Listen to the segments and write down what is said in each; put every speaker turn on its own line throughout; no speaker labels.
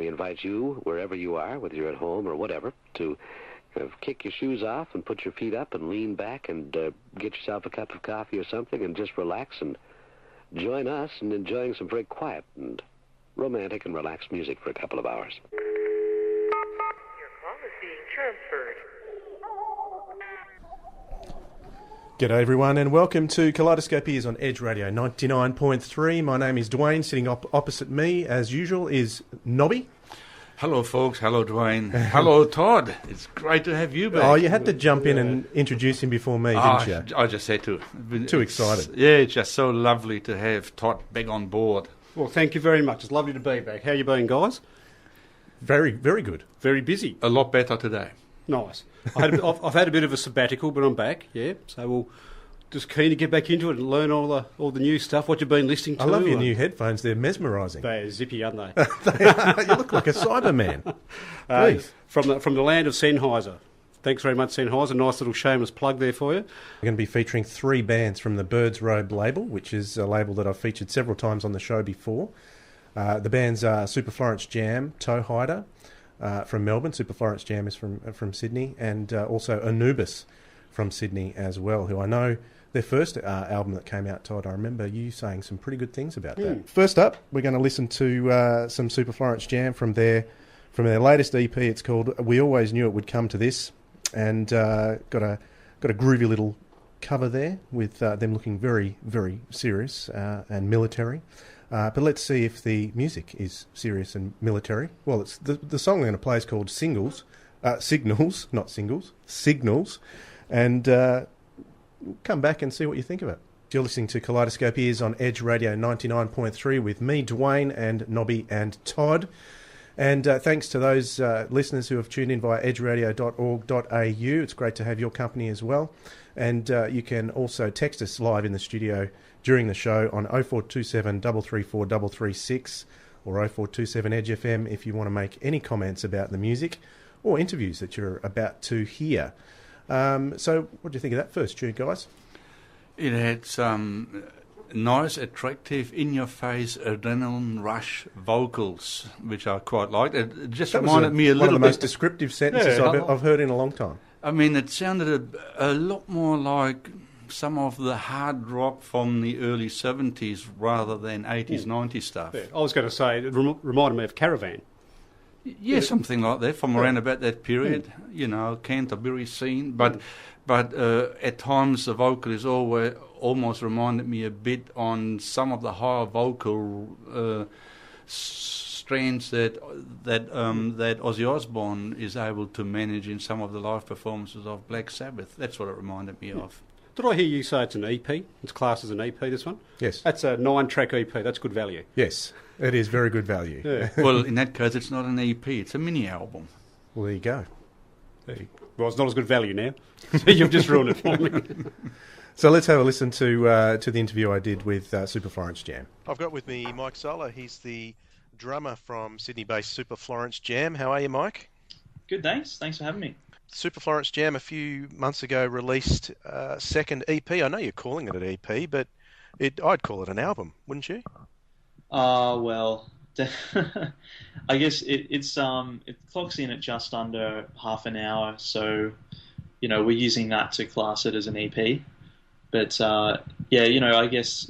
we invite you, wherever you are, whether you're at home or whatever, to kick your shoes off and put your feet up and lean back and get yourself a cup of coffee or something and just relax and join us in enjoying some very quiet and romantic and relaxed music for a couple of hours.
Your call is being transferred.
G'day everyone and welcome to Kaleidoscope Ears on Edge Radio 99.3. My name is Dwayne. Sitting opposite me, as usual, is Nobby.
Hello folks, hello Dwayne. Hello Todd. It's great to have you back.
Oh, you had to jump in and introduce him before me, didn't you?
I just had to.
Too excited.
Yeah, it's just so lovely to have Todd back on board.
Well, thank you very much. It's lovely to be back. How you been, guys?
Very, very good.
Very busy.
A lot better today.
Nice. I've had a bit of a sabbatical, but I'm back. Yeah, so we'll just keen to get back into it and learn all the new stuff. What you've been listening to.
I love your new headphones. They're mesmerising.
They're zippy, aren't they?
They are. You look like a Cyberman.
From the land of Sennheiser. Thanks very much, Sennheiser. Nice little shameless plug there for you.
We're going to be featuring 3 bands from the Robe label, which is a label that I've featured several times on the show before. The bands are Super Florence Jam, Toehider, from Melbourne. Super Florence Jam is from Sydney, and also Anubis from Sydney as well, who I know their first album that came out, Todd, I remember you saying some pretty good things about that. First up, we're going to listen to some Super Florence Jam from their latest EP. It's called We Always Knew It Would Come to This, and got a groovy little cover there with them looking very, very serious and military. But let's see if the music is serious and military. Well, it's the song we're going to play is called Signals, not Singles, Signals, and come back and see what you think of it. You're listening to Kaleidoscope Ears on Edge Radio 99.3 with me, Dwayne, and Nobby and Todd. And thanks to those listeners who have tuned in via edgeradio.org.au. It's great to have your company as well. And you can also text us live in the studio during the show on 0427 334 336 or 0427 Edge FM if you want to make any comments about the music or interviews that you're about to hear. So what do you think of that first tune, guys?
It had some nice, attractive, in-your-face, adrenaline rush vocals, which I quite liked. It just reminded me a little bit...
One of the most descriptive sentences I've heard in a long time. I
mean, it sounded a lot more like some of the hard rock from the early 70s rather than 80s, 90s stuff.
Yeah, I was going to say, it reminded me of Caravan.
Yeah, something like that, from around about that period, Canterbury scene. But at times the vocal is almost reminded me a bit on some of the higher vocal strands that Ozzy Osbourne is able to manage in some of the live performances of Black Sabbath. That's what it reminded me of.
Did I hear you say it's an EP? It's classed as an EP, this one?
Yes.
That's a 9-track EP. That's good value.
Yes, it is very good value.
Yeah.
Well, in that case, it's not an EP. It's a mini-album.
Well, there you go.
Well, it's not as good value now. So you've just ruined it for me.
So let's have a listen to the interview I did with Super Florence Jam.
I've got with me Mike Zola. He's the drummer from Sydney-based Super Florence Jam. How are you, Mike?
Good, thanks. Thanks for having me.
Super Florence Jam a few months ago released a second EP. I know you're calling it an EP, but I'd call it an album, wouldn't you?
Well, I guess it clocks in at just under half an hour, so we're using that to class it as an EP. But I guess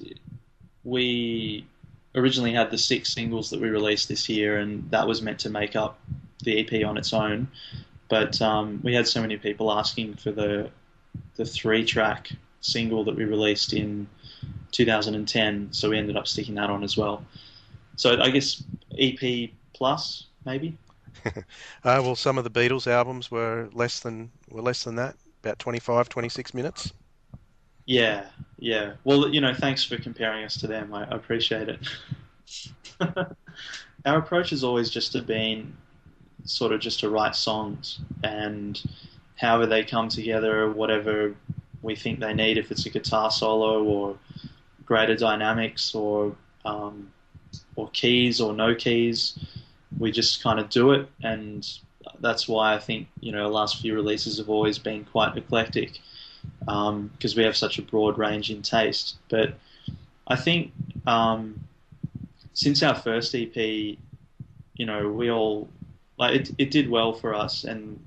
we originally had the 6 singles that we released this year, and that was meant to make up the EP on its own. But we had so many people asking for the 3-track single that we released in 2010, so we ended up sticking that on as well. So I guess EP plus, maybe.
Well, some of the Beatles albums were less than that, about 25, 26 minutes.
Yeah. Well, thanks for comparing us to them. I appreciate it. Our approach has always just been sort of just to write songs, and however they come together, whatever we think they need, if it's a guitar solo or greater dynamics or keys or no keys, we just kind of do it. And that's why I think the last few releases have always been quite eclectic, because we have such a broad range in taste. But I think since our first EP, we all it did well for us, and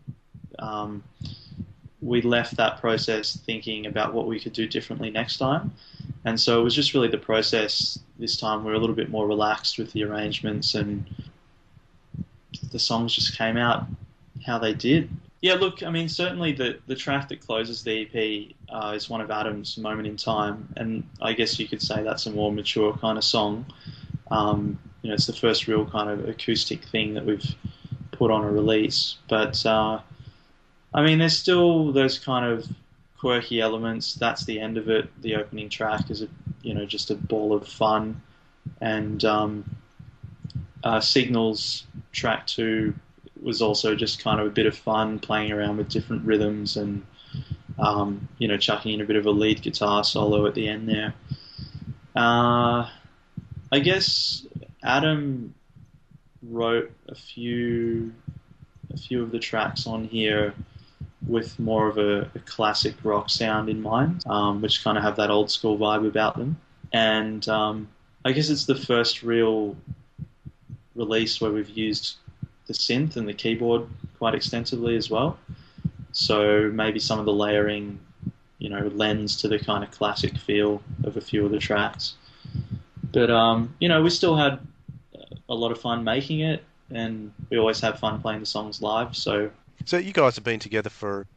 we left that process thinking about what we could do differently next time. And so it was just really the process this time. We were a little bit more relaxed with the arrangements, and the songs just came out how they did. Yeah, look, I mean, certainly the track that closes the EP is one of Adam's Moment in Time, and I guess you could say that's a more mature kind of song. It's the first real kind of acoustic thing that we've put on a release. But, I mean, there's still those kind of quirky elements. That's the end of it. The opening track is, just a ball of fun. And Signals track 2 was also just kind of a bit of fun, playing around with different rhythms and, chucking in a bit of a lead guitar solo at the end there. I guess Adam wrote a few of the tracks on here with more of a classic rock sound in mind, which kind of have that old school vibe about them. And I guess it's the first real release where we've used the synth and the keyboard quite extensively as well. So maybe some of the layering, lends to the kind of classic feel of a few of the tracks. But, we still had a lot of fun making it, and we always have fun playing the songs live. So
you guys have been together for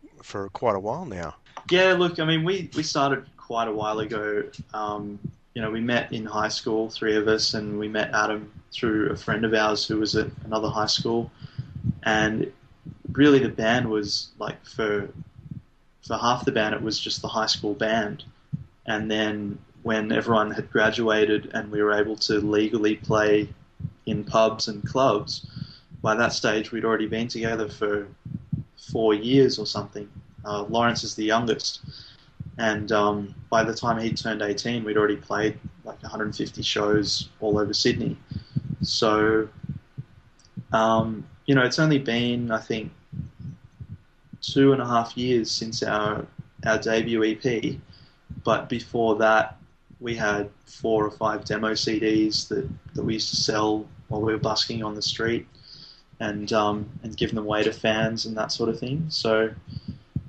quite a while now.
Yeah, look, I mean, we started quite a while ago. We met in high school, 3 of us, and we met Adam through a friend of ours who was at another high school. And really the band was like, for half the band, it was just the high school band. And then when everyone had graduated and we were able to legally play in pubs and clubs, by that stage we'd already been together for 4 years or something. Lawrence is the youngest, and by the time he turned 18 we'd already played like 150 shows all over Sydney. So it's only been, I think, 2.5 years since our debut EP, but before that we had 4 or 5 demo CDs that we used to sell while we were busking on the street, and give them away to fans and that sort of thing. So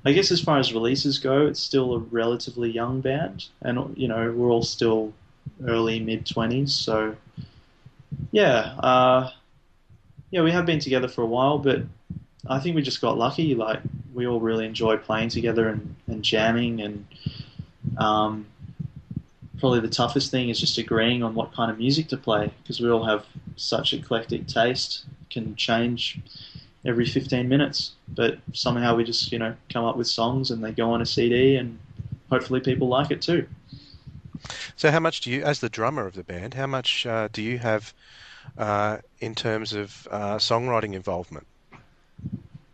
I guess as far as releases go, it's still a relatively young band, and we're all still early mid-20s. So yeah, we have been together for a while, but I think we just got lucky. Like, we all really enjoy playing together and jamming, and probably the toughest thing is just agreeing on what kind of music to play, because we all have such eclectic taste. Can change every 15 minutes, but somehow we just come up with songs and they go on a CD, and hopefully people like it too.
So how much do you, as the drummer of the band, how much do you have in terms of songwriting involvement?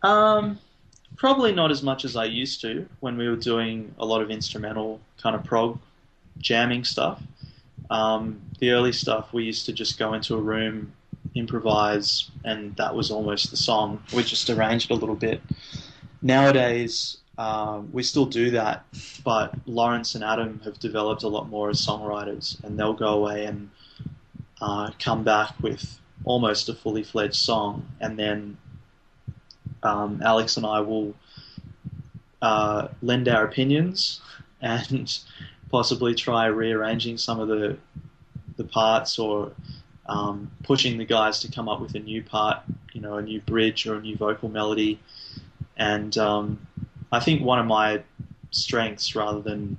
Probably not as much as I used to when we were doing a lot of instrumental kind of prog jamming stuff. The early stuff, we used to just go into a room, improvise, and that was almost the song. We just arranged a little bit. Nowadays, we still do that, but Lawrence and Adam have developed a lot more as songwriters, and they'll go away and come back with almost a fully fledged song, and then Alex and I will lend our opinions and possibly try rearranging some of the parts, or pushing the guys to come up with a new part, a new bridge or a new vocal melody. And I think one of my strengths, rather than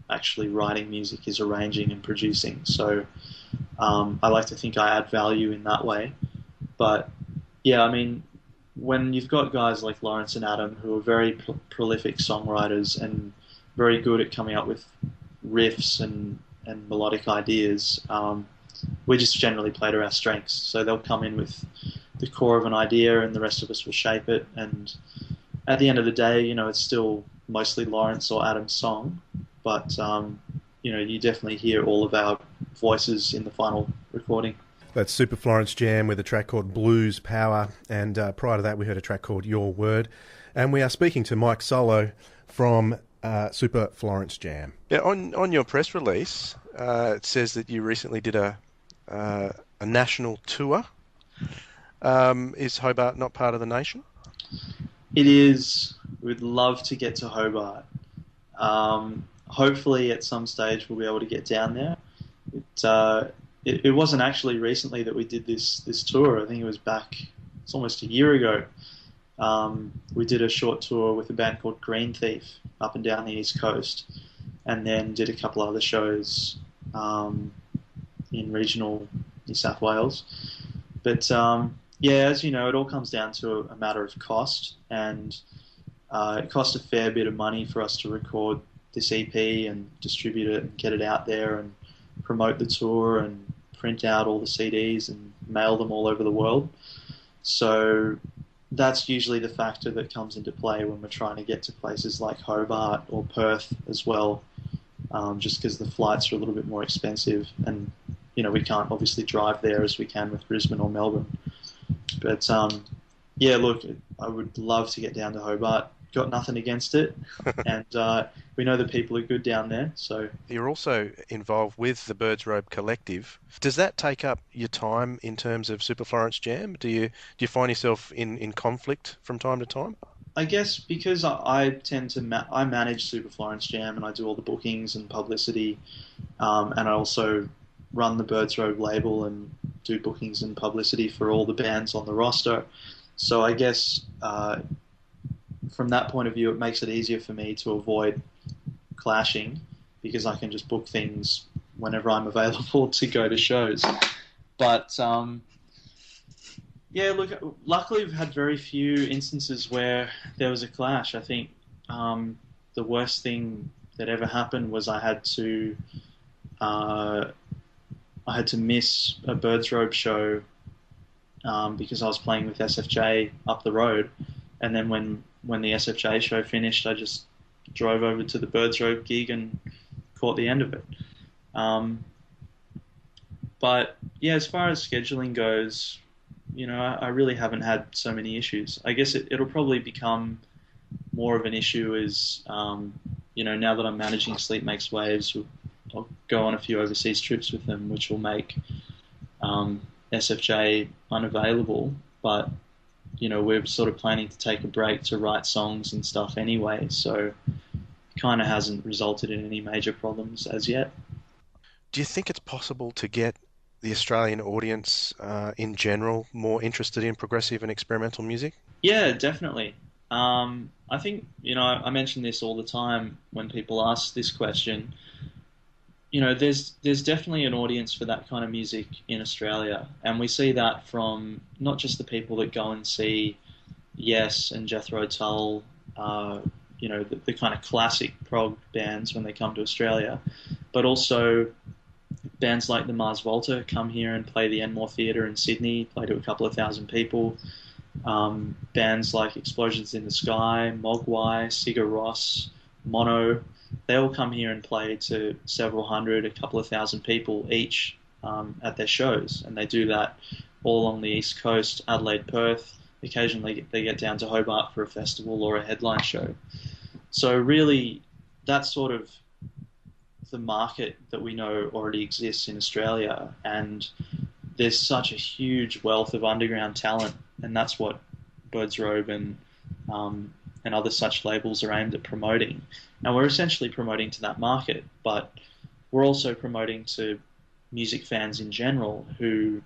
actually writing music, is arranging and producing. So I like to think I add value in that way. But yeah, I mean, when you've got guys like Lawrence and Adam who are very prolific songwriters and very good at coming up with riffs and melodic ideas, we just generally play to our strengths. So they'll come in with the core of an idea and the rest of us will shape it. And at the end of the day, it's still mostly Lawrence or Adam's song. But, you definitely hear all of our voices in the final recording.
That's Super Florence Jam with a track called Blues Power. And prior to that, we heard a track called Your Word. And we are speaking to Mike Solo from Super Florence Jam.
Yeah, on your press release, it says that you recently did a national tour. Is Hobart not part of the nation?
It is. We'd love to get to Hobart. Hopefully, at some stage, we'll be able to get down there. It wasn't actually recently that we did this tour. I think it was back. It's almost a year ago. We did a short tour with a band called Green Thief up and down the East Coast, and then did a couple other shows in regional New South Wales. But yeah, as you know, it all comes down to a matter of cost, and it cost a fair bit of money for us to record this EP and distribute it and get it out there and promote the tour and print out all the CDs and mail them all over the world. So that's usually the factor that comes into play when we're trying to get to places like Hobart or Perth as well, just because the flights are a little bit more expensive, and we can't obviously drive there as we can with Brisbane or Melbourne. But yeah, look, I would love to get down to Hobart. Got nothing against it, and we know the people are good down there. So
you're also involved with the Birds Robe Collective. Does that take up your time in terms of Super Florence Jam? Do you find yourself in conflict from time to time?
I guess because I tend to I manage Super Florence Jam, and I do all the bookings and publicity, and I also run the Birds Robe label and do bookings and publicity for all the bands on the roster. So I guess from that point of view, it makes it easier for me to avoid clashing, because I can just book things whenever I'm available to go to shows. But yeah, look, luckily we've had very few instances where there was a clash. I think the worst thing that ever happened was I had to miss a Birds Robe show because I was playing with sFj up the road, and then when the sFj show finished, I just drove over to the Birds Robe gig and caught the end of it. But yeah, as far as scheduling goes, I really haven't had so many issues. I guess it'll probably become more of an issue as, now that I'm managing Sleep Makes Waves, I'll go on a few overseas trips with them, which will make sFj unavailable. But, we're sort of planning to take a break to write songs and stuff anyway, so it kind of hasn't resulted in any major problems as yet.
Do you think it's possible to get the Australian audience in general more interested in progressive and experimental music?
Yeah, definitely. I think, I mention this all the time when people ask this question. There's definitely an audience for that kind of music in Australia, and we see that from not just the people that go and see Yes and Jethro Tull, the kind of classic prog bands when they come to Australia, but also bands like the Mars Volta come here and play the Enmore Theatre in Sydney, play to a couple of thousand people. Bands like Explosions in the Sky, Mogwai, Sigur Rós, Mono, they all come here and play to several hundred, a couple of thousand people each at their shows, and they do that all along the East Coast, Adelaide, Perth. Occasionally they get down to Hobart for a festival or a headline show. So really, that's sort of the market that we know already exists in Australia, and there's such a huge wealth of underground talent, and that's what Birds Robe and other such labels are aimed at promoting. Now, we're essentially promoting to that market, but we're also promoting to music fans in general who,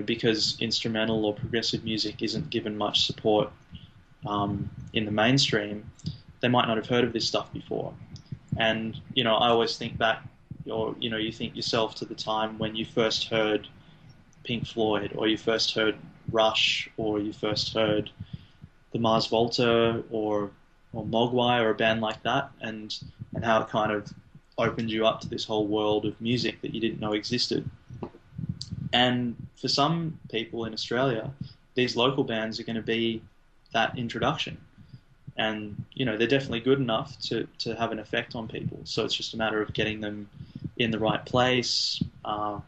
because instrumental or progressive music isn't given much support in the mainstream, they might not have heard of this stuff before. And, I always think back, or, you think yourself to the time when you first heard Pink Floyd, or you first heard Rush, or you first heard the Mars Volta, or Mogwai, or a band like that, and how it kind of opened you up to this whole world of music that you didn't know existed. And for some people in Australia, these local bands are going to be that introduction. And, they're definitely good enough to have an effect on people. So it's just a matter of getting them in the right place,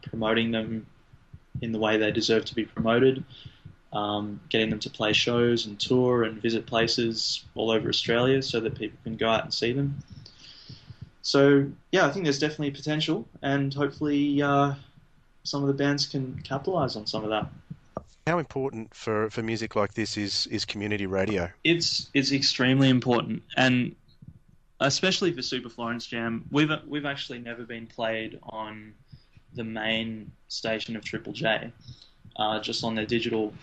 promoting them in the way they deserve to be promoted, getting them to play shows and tour and visit places all over Australia so that people can go out and see them. So, yeah, I think there's definitely potential, and hopefully some of the bands can capitalise on some of that.
How important for music like this is community radio?
It's extremely important, and especially for Super Florence Jam, we've actually never been played on the main station of Triple J, just on their digital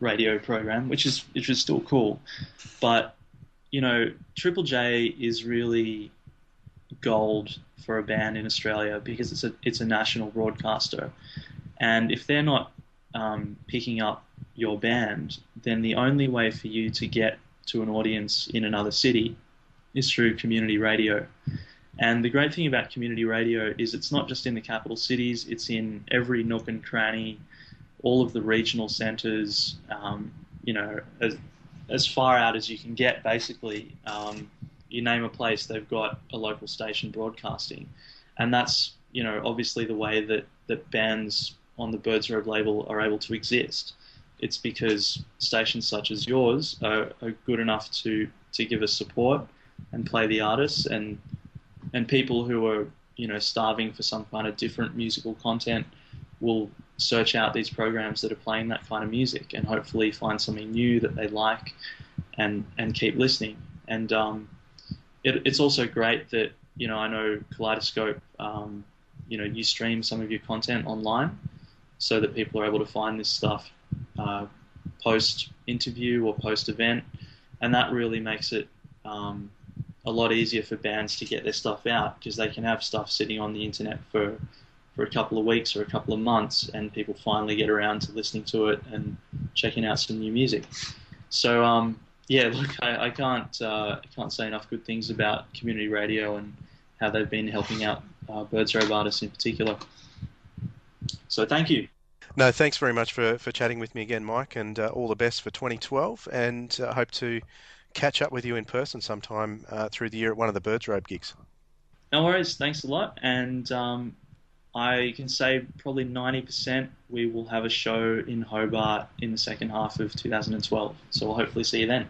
radio program, which is still cool. But Triple J is really gold for a band in Australia because it's a national broadcaster, and if they're not picking up your band, then the only way for you to get to an audience in another city is through community radio. And the great thing about community radio is it's not just in the capital cities, it's in every nook and cranny, all of the regional centres, as far out as you can get, basically. You name a place, they've got a local station broadcasting. And that's, obviously the way that bands on the Birds Robe label are able to exist. It's because stations such as yours are good enough to give us support and play the artists, and people who are starving for some kind of different musical content will search out these programs that are playing that kind of music and hopefully find something new that they like and keep listening. And it's also great that I know Kaleidoscope you stream some of your content online so that people are able to find this stuff post interview or post event, and that really makes it a lot easier for bands to get their stuff out, because they can have stuff sitting on the internet for a couple of weeks or a couple of months, and people finally get around to listening to it and checking out some new music. So look, I can't say enough good things about community radio and how they've been helping out Birds Robe artists in particular. So thank you.
No, thanks very much for chatting with me again, Mike, and all the best for 2012, and hope to catch up with you in person sometime through the year at one of the Birds Robe gigs.
No worries, thanks a lot, and I can say probably 90% we will have a show in Hobart in the second half of 2012, so we'll hopefully see you then.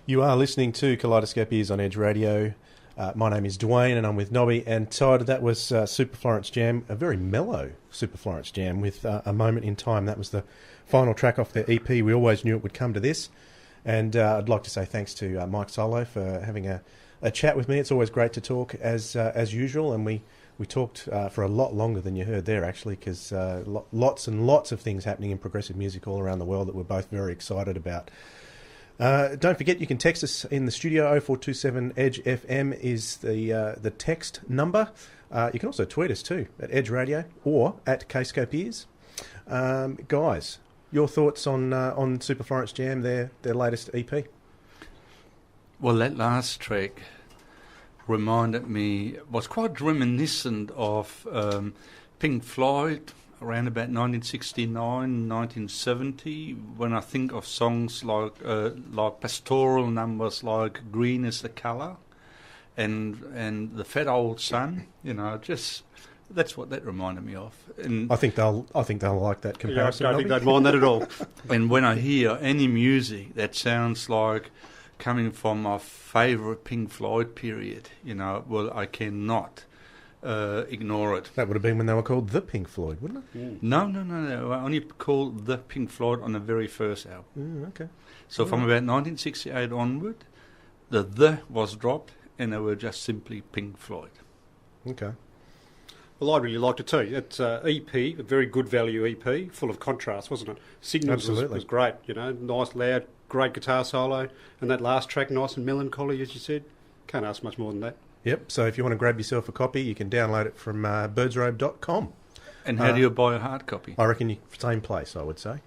You are listening to Kaleidoscope Ears on Edge Radio. My name is Dwayne, and I'm with Nobby and Todd. That was Super Florence Jam, a very mellow Super Florence Jam with A Moment in Time. That was the final track off their EP. We always knew it would come to this. And I'd like to say thanks to Mike Solo for having a chat with me. It's always great to talk as usual, and we talked for a lot longer than you heard there, actually, because lots and lots of things happening in progressive music all around the world that we're both very excited about. Don't forget, you can text us in the studio. 0427 Edge FM is the text number. You can also tweet us too at Edge Radio or at Kscope Ears. Guys, your thoughts on Super Florence Jam, their latest EP?
Well, that last track reminded me, was quite reminiscent of Pink Floyd around about 1969, 1970, when I think of songs like pastoral numbers like Green is the Colour and The Fat Old Sun, just that's what that reminded me of. And
I think they'll like that comparison.
Yeah, I don't think they'd mind that at all.
And when I hear any music that sounds like coming from my favourite Pink Floyd period, well, I cannot ignore it.
That would have been when they were called The Pink Floyd, wouldn't it?
Mm. No. I only called The Pink Floyd on the very first album.
Okay.
So from about 1968 onward, the was dropped, and they were just simply Pink Floyd.
Okay.
Well, I really liked it too. It's EP, a very good value EP, full of contrast, wasn't it? Signals was great, nice, loud, great guitar solo, and that last track, nice and melancholy, as you said. Can't ask much more than that.
Yep, so if you want to grab yourself a copy, you can download it from birdsrobe.com.
And how do you buy a hard copy?
I reckon same place, I would say.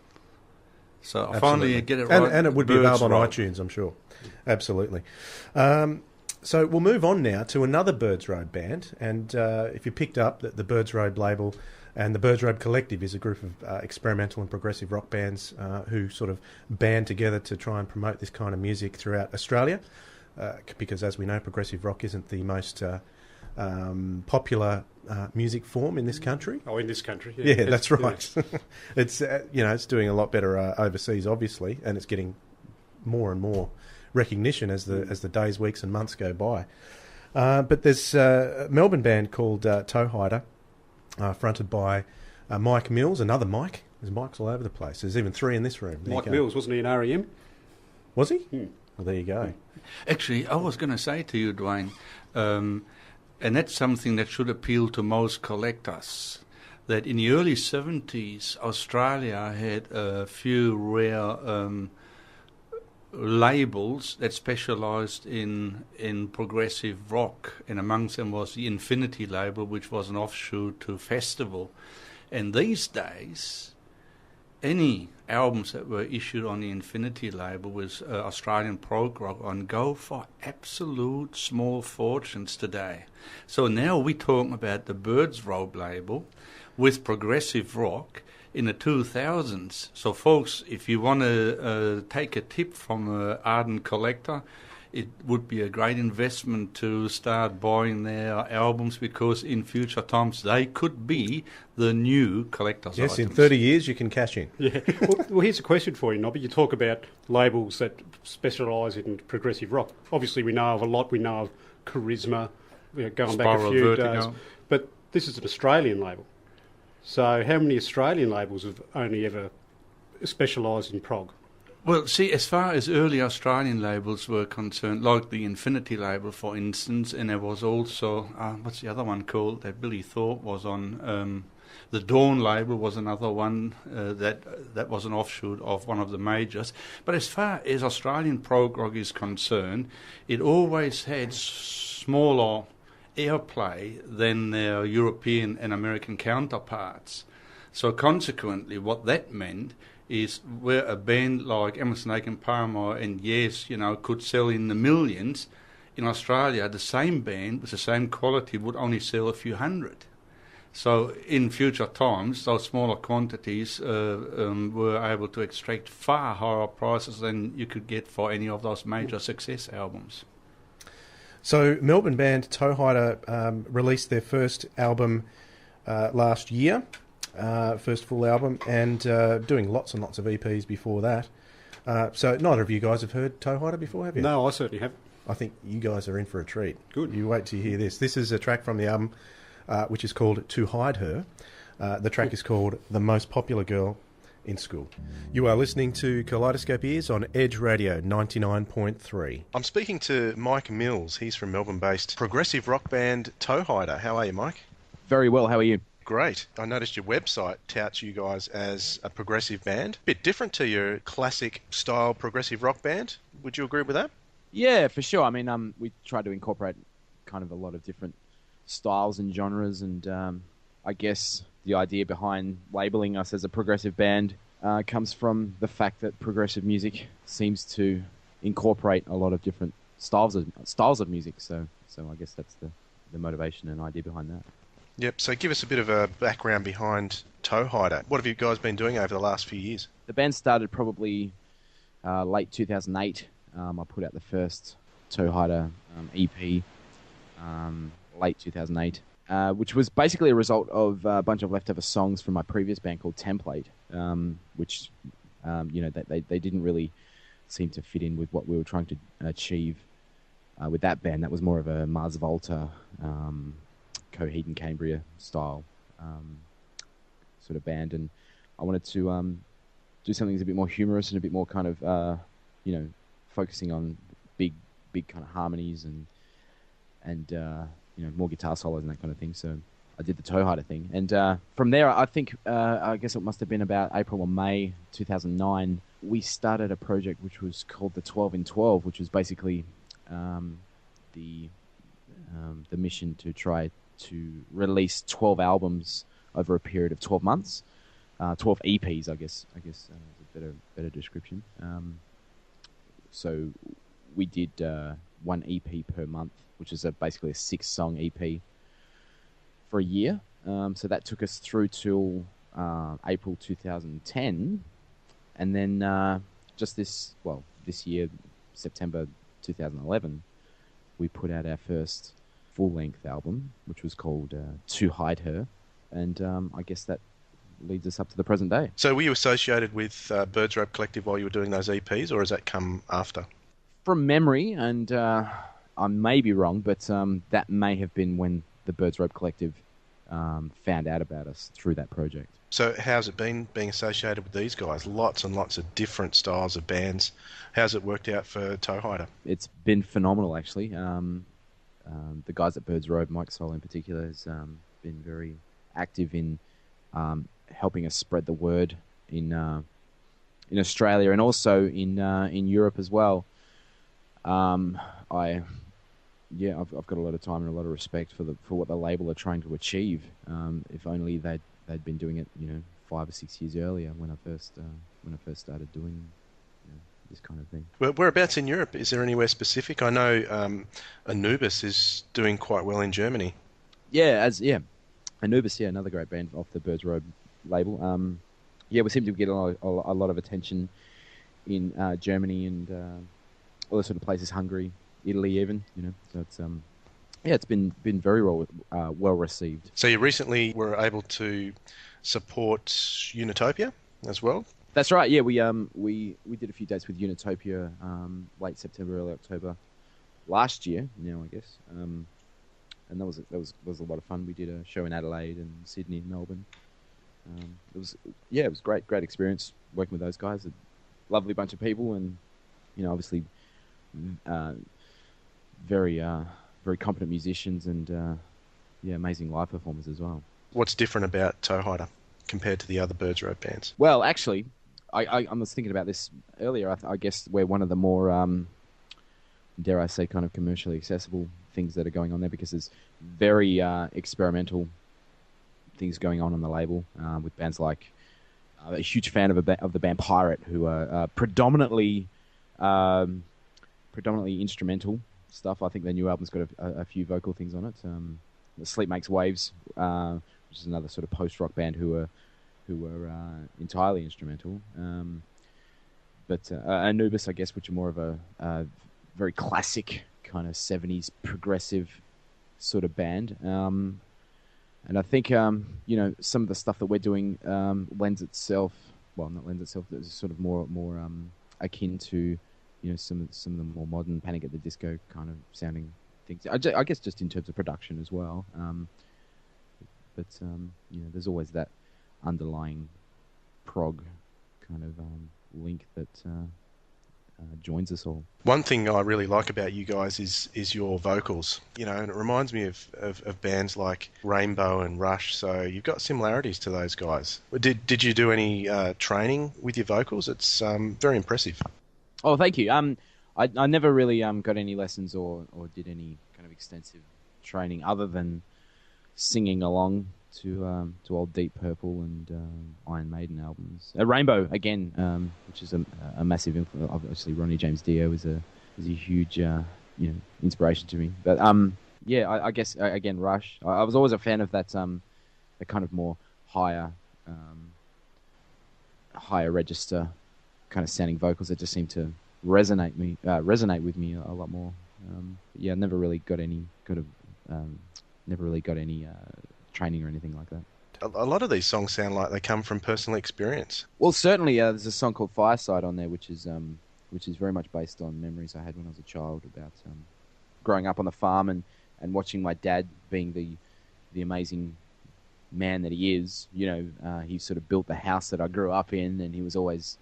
So I finally get it right.
And it would be available on iTunes, I'm sure. Absolutely. So we'll move on now to another Birds Robe band. And if you picked up that the Birds Robe label and the Birds Robe Collective is a group of experimental and progressive rock bands who sort of band together to try and promote this kind of music throughout Australia. Because, as we know, progressive rock isn't the most popular music form in this country.
Oh, in this country,
yeah, that's right. Yeah. It's it's doing a lot better overseas, obviously, and it's getting more and more recognition as the days, weeks, and months go by. But there's a Melbourne band called Toehider, fronted by Mike Mills, another Mike, There's mics all over the place. There's even 3 in this room. There
Mike Mills, wasn't he in REM?
Was he? Well, there you go.
Actually, I was going to say to you, Dwayne, and that's something that should appeal to most collectors, that in the early 70s, Australia had a few rare labels that specialised in progressive rock, and amongst them was the Infinity label, which was an offshoot to Festival. And these days, any albums that were issued on the Infinity label with Australian prog rock on go for absolute small fortunes today. So now we're talking about the Birds Robe label with progressive rock in the 2000s. So folks, if you want to take a tip from an ardent collector, it would be a great investment to start buying their albums, because in future times they could be the new collector's
Yes,
items.
in 30 years you can cash in.
Yeah. Well, here's a question for you, Nobby. You talk about labels that specialise in progressive rock. Obviously, we know of a lot. We know of Charisma, going back a
Spiral
few
Vertigo.
days. But this is an Australian label. So how many Australian labels have only ever specialised in prog?
Well, see, as far as early Australian labels were concerned, like the Infinity label, for instance, and there was also, what's the other one called, that Billy Thorpe was on, the Dawn label was another one that was an offshoot of one of the majors. But as far as Australian prog rock is concerned, it always had smaller airplay than their European and American counterparts. So consequently, what that meant is where a band like Emerson, Lake and Palmer and Yes, could sell in the millions, in Australia the same band with the same quality would only sell a few hundred. So in future times, those smaller quantities were able to extract far higher prices than you could get for any of those major success albums.
So Melbourne band Toehider released their first album last year. First full album, and doing lots and lots of EPs before that. So neither of you guys have heard Toehider before, have you?
No, I certainly haven't.
I think you guys are in for a treat.
Good.
You wait till you hear this. This is a track from the album which is called Toehider. The track is called The Most Popular Girl in School. You are listening to Kaleidoscope Ears on Edge Radio 99.3.
I'm speaking to Mike Mills. He's from Melbourne-based progressive rock band Toehider. How are you, Mike?
Very well, how are you?
Great. I noticed your website touts you guys as a progressive band. Bit different to your classic style progressive rock band. Would you agree with that?
Yeah, for sure. I mean, we try to incorporate kind of a lot of different styles and genres, and I guess the idea behind labelling us as a progressive band comes from the fact that progressive music seems to incorporate a lot of different styles of music. So I guess that's the motivation and idea behind that.
Yep, so give us a bit of a background behind Toehider. What have you guys been doing over the last few years?
The band started probably late 2008. I put out the first Toehider EP late 2008, which was basically a result of a bunch of leftover songs from my previous band called Template, which, they didn't really seem to fit in with what we were trying to achieve with that band. That was more of a Mars Volta, Coheed and Cambria style sort of band, and I wanted to do something that's a bit more humorous and a bit more kind of focusing on big kind of harmonies and more guitar solos and that kind of thing. So I did the Toehider thing, and from there I think I guess it must have been about April or May 2009 we started a project which was called the 12 in 12, which was basically the mission to try to release 12 albums over a period of 12 months, 12 EPs, I guess is a better description. So we did one EP per month, which is basically a 6-song EP for a year. So that took us through till April 2010, and then this year, September 2011, we put out our first full-length album, which was called Toehider, and I guess that leads us up to the present day.
So were you associated with Birds Robe Collective while you were doing those EPs, or has that come after?
From memory, and I may be wrong, but that may have been when the Birds Robe Collective found out about us through that project.
So how's it been being associated with these guys? Lots and lots of different styles of bands. How's it worked out for Toehider?
It's been phenomenal, actually. The guys at Birds Robe, Mike Sol in particular, has been very active in helping us spread the word in Australia and also in Europe as well. I've got a lot of time and a lot of respect for what the label are trying to achieve. If only they'd been doing it, 5 or 6 years earlier when I first started doing this kind of thing.
Whereabouts in Europe? Is there anywhere specific? I know Anubis is doing quite well in Germany.
Anubis, another great band off the Birds Robe label. We seem to get a lot of attention in Germany and all those sort of places, Hungary, Italy even, So it's been very well received.
So you recently were able to support Unitopia as well?
That's right. Yeah, we did a few dates with Unitopia late September, early October last year. Now I guess, and that was a lot of fun. We did a show in Adelaide and Sydney and Melbourne. It was great experience working with those guys. A lovely bunch of people, and obviously very competent musicians and amazing live performers as well.
What's different about Toehider compared to the other Birds Robe bands?
Well, actually, I was thinking about this earlier. I guess we're one of the more, dare I say, kind of commercially accessible things that are going on there, because there's very experimental things going on the label with bands like a huge fan of the band Pirate, who are predominantly instrumental stuff. I think their new album's got a few vocal things on it. Sleep Makes Waves, which is another sort of post-rock band who are entirely instrumental. But Anubis, I guess, which are more of a very classic kind of 70s progressive sort of band. And I think, some of the stuff that we're doing lends itself, it's sort of more akin to, some of the more modern Panic at the Disco kind of sounding things. I guess just in terms of production as well. But there's always that underlying prog kind of link that joins us all.
One thing I really like about you guys is your vocals, and it reminds me of bands like Rainbow and Rush, so you've got similarities to those guys. Did you do any training with your vocals? It's very impressive.
Oh, thank you. I never really got any lessons or did any kind of extensive training other than singing along to old Deep Purple and Iron Maiden albums. Rainbow again, which is a massive influence. Obviously, Ronnie James Dio is a huge inspiration to me. But I guess again Rush. I was always a fan of that the kind of more higher register kind of sounding vocals that just seem to resonate with me a lot more. Never really got any training or anything like that.
A lot of these songs sound like they come from personal experience.
Well, certainly there's a song called Fireside on there, which is very much based on memories I had when I was a child about growing up on the farm and watching my dad being the amazing man that he is. He sort of built the house that I grew up in, and he was always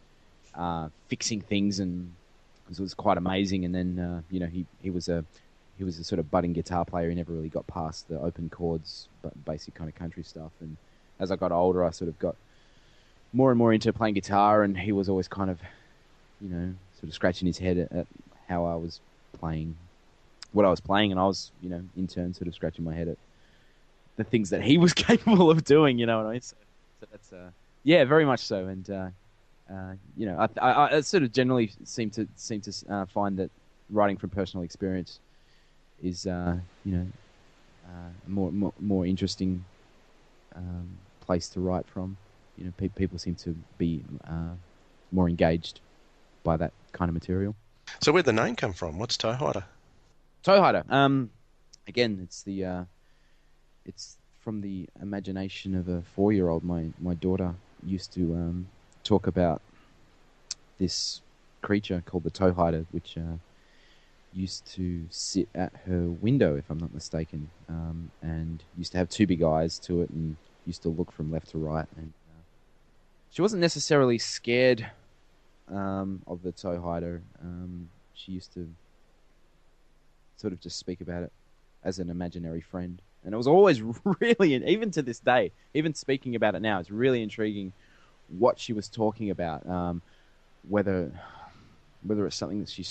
fixing things, and it was quite amazing. And then he was a sort of budding guitar player. He never really got past the open chords, but basic kind of country stuff. And as I got older, I sort of got more and more into playing guitar, and he was always kind of, sort of scratching his head at how I was playing, what I was playing, and I was, in turn sort of scratching my head at the things that he was capable of doing, you know what I mean? So that's, very much so. And, I sort of generally seem to find that writing from personal experience is more interesting place to write from. People seem to be more engaged by that kind of material.
So where'd the name come from? What's Toehider?
Toehider. Again, it's from the imagination of a 4-year-old. My daughter used to talk about this creature called the Toehider, which used to sit at her window, if I'm not mistaken, and used to have two big eyes to it, and used to look from left to right. And she wasn't necessarily scared of the Toehider. She used to sort of just speak about it as an imaginary friend. And it was always really, even to this day, even speaking about it now, it's really intriguing what she was talking about, whether it's something that she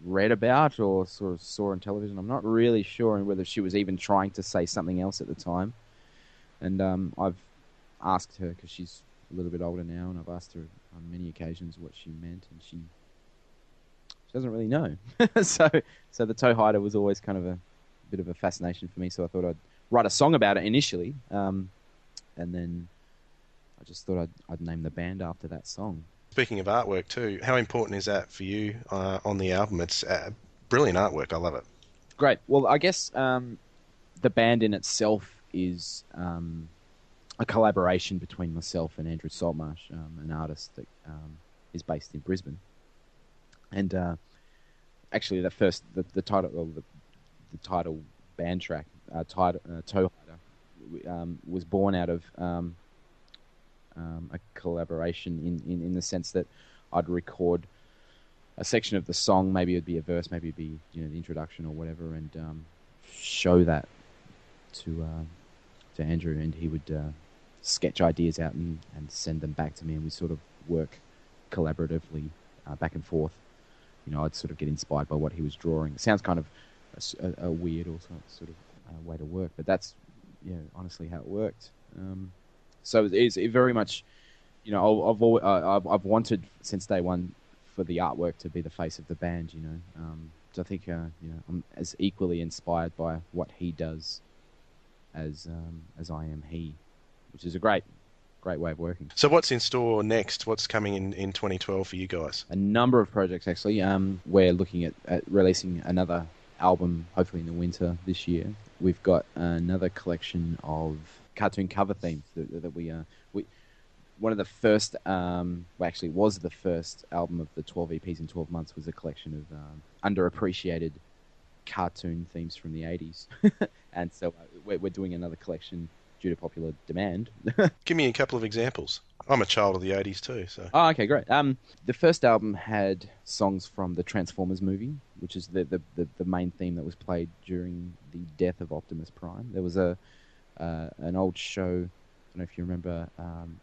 read about or sort of saw on television. I'm not really sure, and whether she was even trying to say something else at the time. And I've asked her, because she's a little bit older now, and I've asked her on many occasions what she meant, and she doesn't really know. So the Toehider was always kind of a bit of a fascination for me, so I thought I'd write a song about it initially, and then I just thought I'd name the band after that song.
Speaking of artwork too, how important is that for you on the album? It's brilliant artwork. I love it.
Great. Well, I guess the band in itself is a collaboration between myself and Andrew Saltmarsh, an artist that is based in Brisbane. And actually, the title band track, Toehider, was born out of a collaboration in the sense that I'd record a section of the song, maybe it'd be a verse, maybe it'd be the introduction or whatever, and show that to Andrew, and he would sketch ideas out and send them back to me, and we sort of work collaboratively back and forth. I'd sort of get inspired by what he was drawing. It sounds kind of a weird or sort of way to work, but that's honestly how it worked. So it's very much, I've wanted since day one for the artwork to be the face of the band. So I think I'm as equally inspired by what he does as I am he, which is a great way of working.
So what's in store next? What's coming in 2012 for you guys?
A number of projects, actually. We're looking at releasing another album, hopefully in the winter this year. We've got another collection of cartoon cover themes that we one of the first, actually was the first album of the 12 EPs in 12 months, was a collection of underappreciated cartoon themes from the 80s. And so we're doing another collection due to popular demand.
Give me a couple of examples. I'm a child of the 80s too, so...
Oh, okay, great. The first album had songs from the Transformers movie, which is the main theme that was played during the death of Optimus Prime. There was an old show, I don't know if you remember,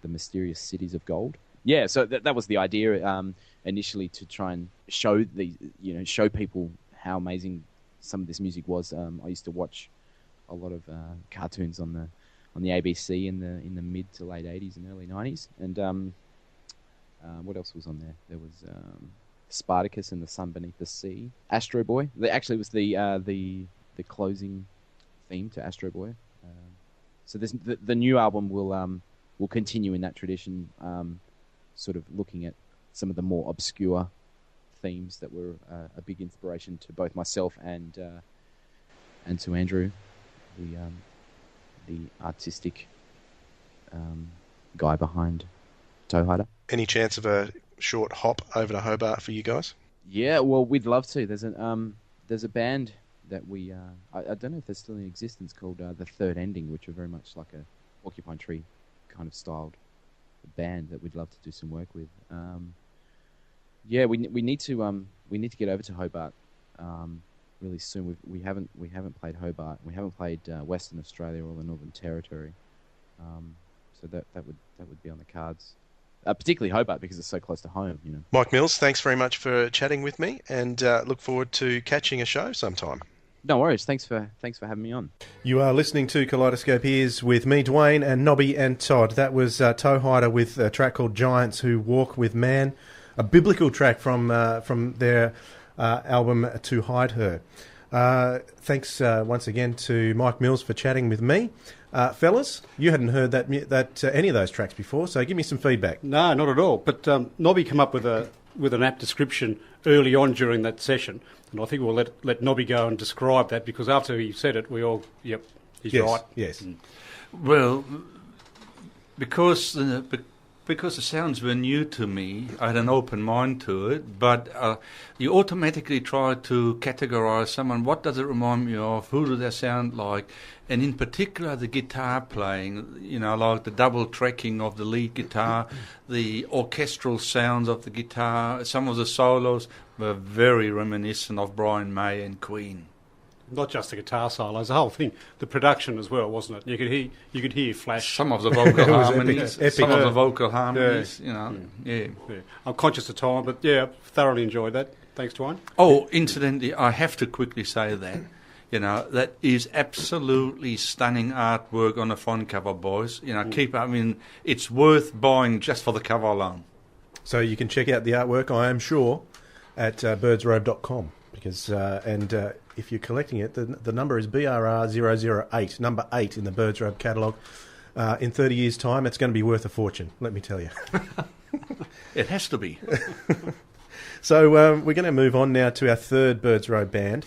The Mysterious Cities of Gold. Yeah, so that was the idea initially, to try and show show people how amazing some of this music was. I used to watch a lot of cartoons on the ABC in the mid to late 80s and early 90s. And what else was on there? There was Spartacus and the Sun Beneath the Sea. Astro Boy. Actually, was the closing theme to Astro Boy. So the new album will continue in that tradition, sort of looking at some of the more obscure themes that were a big inspiration to both myself and to Andrew, the artistic guy behind Toehider. Any
chance of a short hop over to Hobart for you guys?
Yeah, well, we'd love to. There's a band that we I don't know if they're still in existence, called The Third Ending, which are very much like a Porcupine Tree kind of styled band that we'd love to do some work with. We need to get over to Hobart really soon. We haven't played Hobart. We haven't played Western Australia or the Northern Territory. So that would be on the cards. Particularly Hobart, because it's so close to home.
Mike Mills, thanks very much for chatting with me, and look forward to catching a show sometime.
No worries. Thanks for having me on.
You are listening to Kaleidoscope Ears with me, Dwayne, and Nobby and Todd. That was Toehider with a track called Giants Who Walk with Man, a biblical track from their album To Hide Her. Thanks once again to Mike Mills for chatting with me. Fellas, you hadn't heard that any of those tracks before, so give me some feedback.
No, not at all. But Nobby came up with an apt description early on during that session, and I think we'll let Nobby go and describe that, because after he said it, we all, yep, he's right.
Yes.
Well, because because the sounds were new to me, I had an open mind to it, but you automatically try to categorize someone. What does it remind me of? Who do they sound like? And in particular, the guitar playing, like the double tracking of the lead guitar, the orchestral sounds of the guitar, some of the solos were very reminiscent of Brian May and Queen.
Not just the guitar solos, the whole thing, the production as well, wasn't it? You could hear Flash.
Some of the vocal harmonies,
epic.
some of the vocal harmonies,
Yeah. I'm conscious of time, but yeah, thoroughly enjoyed that. Thanks, Twine.
Oh, incidentally, I have to quickly say that, that is absolutely stunning artwork on a front cover, boys. Keep up. I mean, it's worth buying just for the cover alone.
So you can check out the artwork, I am sure, at birdsrobe.com. Because if you're collecting it, the number is BRR008, number 8 in the Birds Robe catalogue. In 30 years' time, it's going to be worth a fortune, let me tell you.
It has to be.
So we're going to move on now to our third Birds Robe band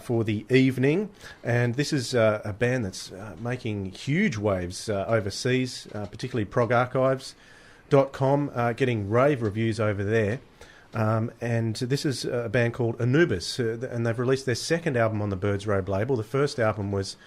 for the evening. And this is a band that's making huge waves overseas, particularly progarchives.com, getting rave reviews over there. And this is a band called Anubis, and they've released their second album on the Birds Robe label. The first album was,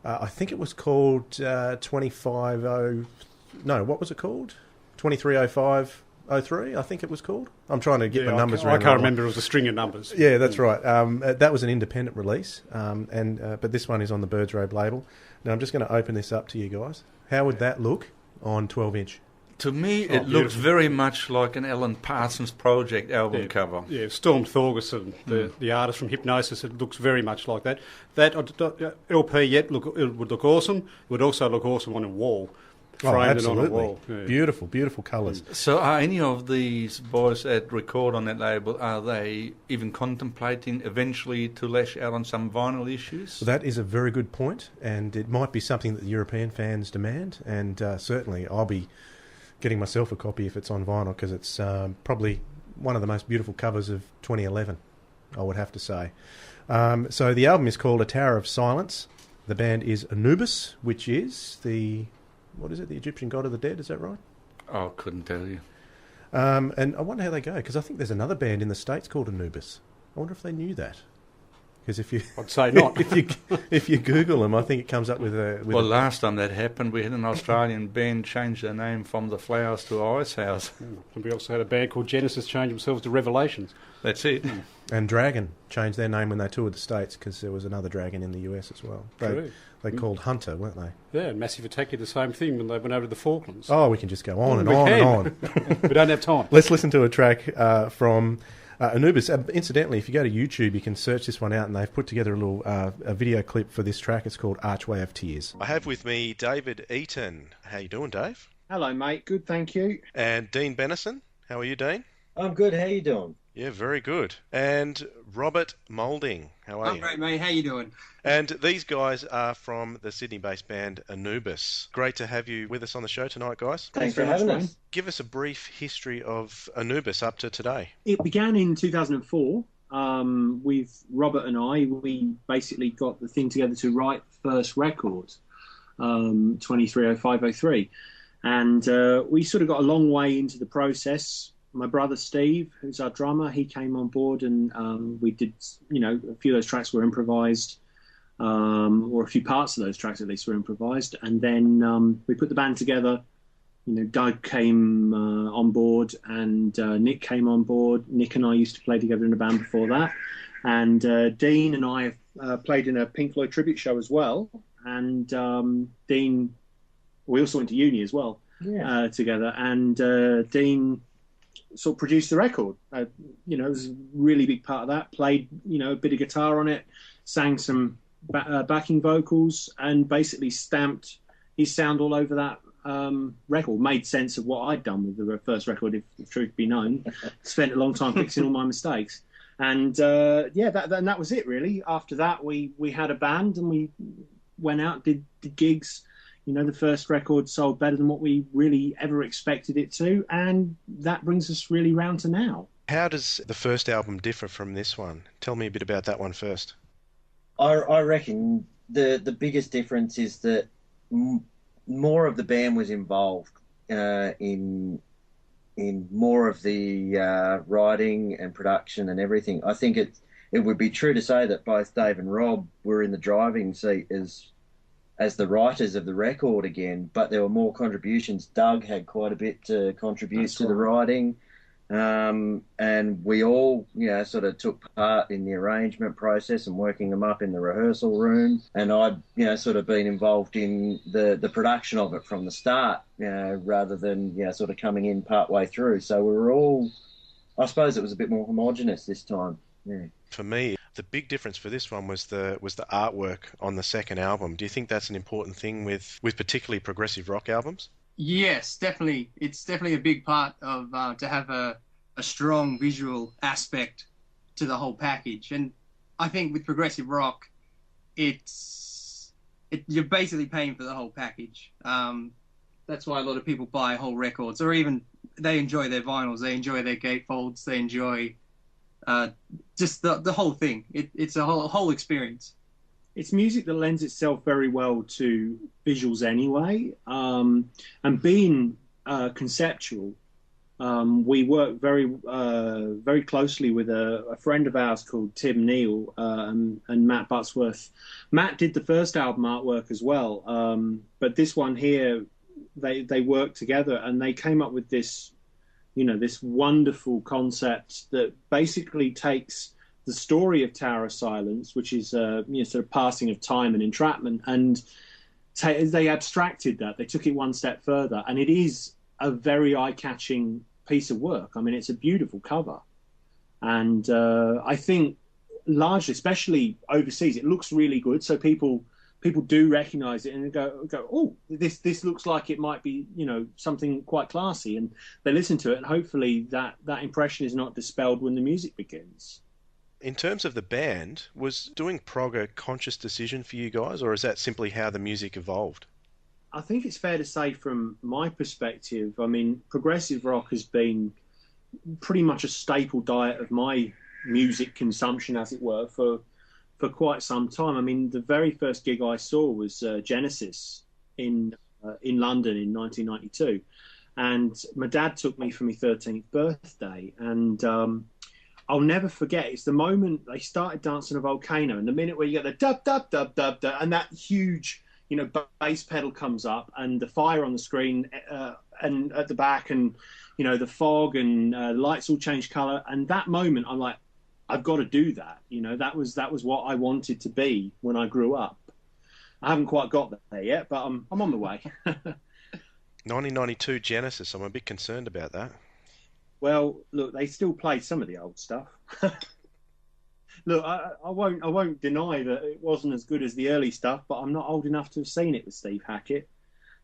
I think it was called 230503, I think it was called. I'm trying to get the numbers right.
I can't remember. It was a string of numbers.
Yeah, that's right. That was an independent release, but this one is on the Birds Robe label. Now I'm just going to open this up to you guys. How would that look on 12-inch?
To me, it looks very much like an Alan Parsons Project album cover.
Yeah, Storm Thorgerson, the artist from Hypnosis, it looks very much like that. That LP it would look awesome. It would also look awesome on a wall, framed and on a wall. Yeah.
Beautiful, beautiful colours.
So are any of these boys that record on that label, are they even contemplating eventually to lash out on some vinyl issues?
Well, that is a very good point, and it might be something that the European fans demand, and certainly I'll be getting myself a copy if it's on vinyl, because it's probably one of the most beautiful covers of 2011, I would have to say. So the album is called A Tower of Silence. The band is Anubis, which is the Egyptian god of the dead, is that right?
Oh, couldn't tell you.
And I wonder how they go, because I think there's another band in the States called Anubis. I wonder if they knew that. Because
I'd say not.
if you Google them, I think it comes up with
last time that happened, we had an Australian band change their name from The Flowers to Ice House.
And we also had a band called Genesis change themselves to Revelations.
That's it.
And Dragon changed their name when they toured the States, because there was another Dragon in the US as well. They called Hunter, weren't they?
Yeah, and Massive Attack did the same thing when they went over to the Falklands.
Oh, we can just go on and on and on.
We don't have time.
Let's listen to a track from Anubis. Incidentally, if you go to YouTube, you can search this one out, and they've put together a little a video clip for this track. It's called Archway of Tears.
I have with me David Eaton. How you doing, Dave?
Hello, mate. Good, thank you.
And Dean Bennison. How are you, Dean?
I'm good. How you doing?
Yeah, very good. And Robert Moulding. How are you?
I'm great, mate. How you doing?
And these guys are from the Sydney-based band Anubis. Great to have you with us on the show tonight, guys.
Thanks for having us.
Give us a brief history of Anubis up to today.
It began in 2004 with Robert and I. We basically got the thing together to write the first record, 230503. And we sort of got a long way into the process. My brother Steve, who's our drummer, he came on board, and we did, a few of those tracks were improvised, or a few parts of those tracks at least were improvised. And then we put the band together. Doug came on board, and Nick came on board. Nick and I used to play together in a band before that. And Dean and I played in a Pink Floyd tribute show as well. And Dean, we also went to uni as well together. And Dean sort of produced the record. It was a really big part of that. Played, a bit of guitar on it, sang some backing vocals, and basically stamped his sound all over that record. Made sense of what I'd done with the first record, if the truth be known. Spent a long time fixing all my mistakes. And that was it really. After that, we had a band, and we went out, did gigs. The first record sold better than what we really ever expected it to, and that brings us really round to now.
How does the first album differ from this one? Tell me a bit about that one first.
I reckon the biggest difference is that more of the band was involved. in more of the writing and production and everything. I think it would be true to say that both Dave and Rob were in the driving seat as the writers of the record again, but there were more contributions. Doug had quite a bit to contribute to the writing, and we all, sort of took part in the arrangement process and working them up in the rehearsal room. And I'd, sort of been involved in the production of it from the start, rather than, sort of coming in part way through. So we were all, I suppose it was a bit more homogenous this time. Yeah.
For me, the big difference for this one was the artwork on the second album. Do you think that's an important thing with particularly progressive rock albums?
Yes, definitely. It's definitely a big part of to have a strong visual aspect to the whole package. And I think with progressive rock, you're basically paying for the whole package. That's why a lot of people buy whole records, or even they enjoy their vinyls, they enjoy their gatefolds, they enjoy just the whole thing. It's a whole experience.
It's music that lends itself very well to visuals anyway, and being conceptual. We work very closely with a friend of ours called Tim Neal and Matt Buttsworth. Matt did the first album artwork as well, but this one here, they worked together and they came up with this, this wonderful concept that basically takes the story of Tower of Silence, which is sort of passing of time and entrapment, and they abstracted that. They took it one step further, and it is a very eye-catching piece of work. I mean, it's a beautiful cover, and I think largely, especially overseas, it looks really good. So people do recognise it and go, oh, this looks like it might be, something quite classy, and they listen to it, and hopefully that impression is not dispelled when the music begins.
In terms of the band, was doing prog a conscious decision for you guys, or is that simply how the music evolved?
I think it's fair to say from my perspective, I mean, progressive rock has been pretty much a staple diet of my music consumption, as it were, for quite some time. I mean, the very first gig I saw was Genesis in London in 1992. And my dad took me for my 13th birthday, and I'll never forget. It's the moment they started dancing a volcano, and the minute where you get the dub dub dub dub dub, and that huge, bass pedal comes up, and the fire on the screen, and at the back, and the fog and lights all change colour. And that moment, I'm like, I've got to do that. That was what I wanted to be when I grew up. I haven't quite got there yet, but I'm on the way.
1992 Genesis. I'm a bit concerned about that.
Well, look, they still play some of the old stuff. Look, I won't deny that it wasn't as good as the early stuff, but I'm not old enough to have seen it with Steve Hackett,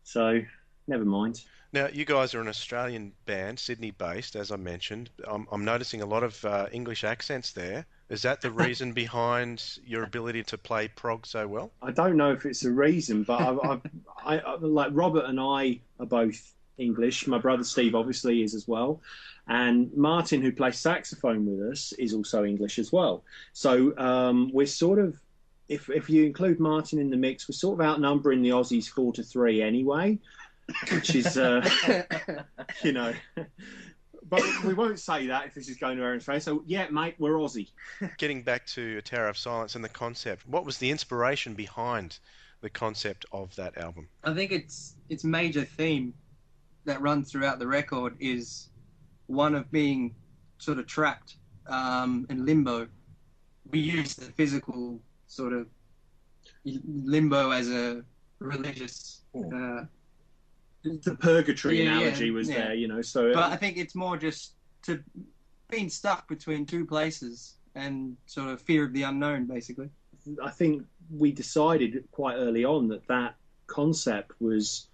so never mind.
Now, you guys are an Australian band, Sydney-based, as I mentioned. I'm noticing a lot of English accents there. Is that the reason behind your ability to play prog so well?
I don't know if it's a reason, but I like Robert and I are both English. My brother Steve obviously is as well. And Martin, who plays saxophone with us, is also English as well. So we're sort of, if you include Martin in the mix, we're sort of outnumbering the Aussies 4-3 anyway, which is, But we won't say that if this is going to Aaron's face. So, yeah, mate, we're Aussie.
Getting back to A Tower of Silence and the concept, what was the inspiration behind the concept of that album?
I think its major theme that runs throughout the record is one of being sort of trapped in limbo. We use the physical sort of limbo as a religious...
the purgatory analogy was there, So,
but I think it's more just to being stuck between two places and sort of fear of the unknown, basically.
I think we decided quite early on that concept was,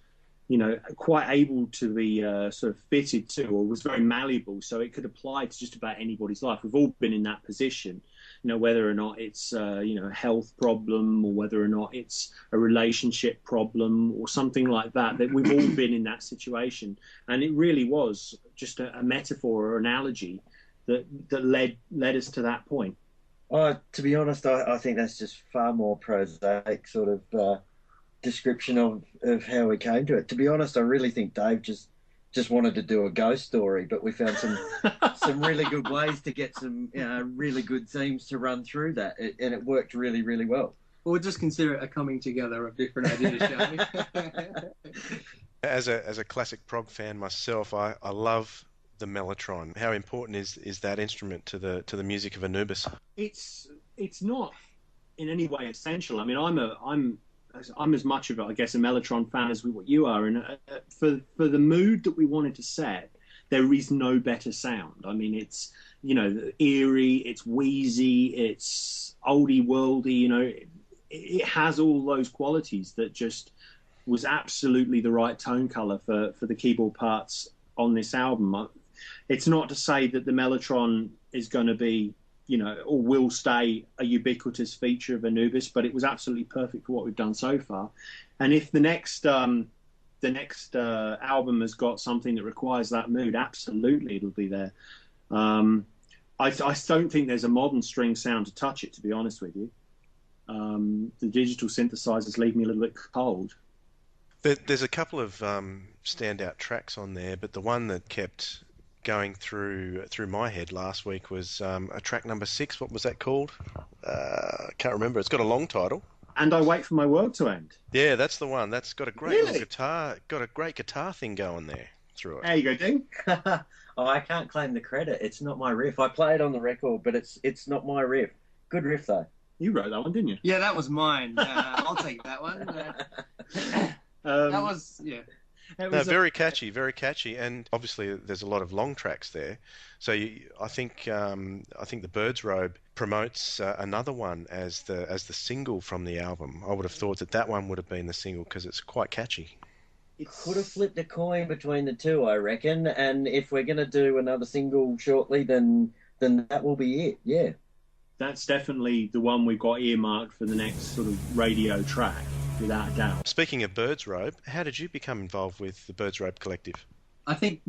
quite able to be sort of fitted to, or was very malleable, so it could apply to just about anybody's life. We've all been in that position, whether or not it's a health problem, or whether or not it's a relationship problem or something like that we've all been in that situation. And it really was just a metaphor or analogy that led us to that point.
To be honest, I think that's just far more prosaic sort of description of how we came to it. To be honest, I really think Dave just just wanted to do a ghost story, but we found some really good ways to get some really good themes to run through that, and it worked really, really well.
We'll just consider it a coming together of different ideas, shall we?
As a classic prog fan myself, I love the mellotron. How important is that instrument to the music of Anubis?
It's not in any way essential. I mean, I'm as much of I guess a mellotron fan as what you are, and for the mood that we wanted to set, there is no better sound. I mean, it's eerie, it's wheezy, it's oldie worldy. It has all those qualities that just was absolutely the right tone color for the keyboard parts on this album. It's not to say that the mellotron is going to be, or will stay a ubiquitous feature of Anubis, but it was absolutely perfect for what we've done so far. And if the next album has got something that requires that mood, absolutely it'll be there. I don't think there's a modern string sound to touch it, to be honest with you. The digital synthesizers leave me a little bit cold.
There's a couple of standout tracks on there, but the one that kept going through my head last week was a track number 6. What was that called? Can't remember. It's got a long title.
And I Wait for My World to End.
Yeah, that's the one. That's got a great little guitar. Got a great guitar thing going there through it.
There you go, Ding.
I can't claim the credit. It's not my riff. I play it on the record, but it's not my riff. Good riff though.
You wrote that one, didn't you?
Yeah, that was mine. I'll take that one. That was, yeah.
Very catchy, and obviously there's a lot of long tracks there. So I think the Bird's Robe promotes another one as the single from the album. I would have thought that one would have been the single because it's quite catchy.
It could have flipped a coin between the two, I reckon. And if we're going to do another single shortly, then that will be it. Yeah.
That's definitely the one we've got earmarked for the next sort of radio track, without a doubt.
Speaking of Bird's Robe, how did you become involved with the Bird's Robe Collective?
I think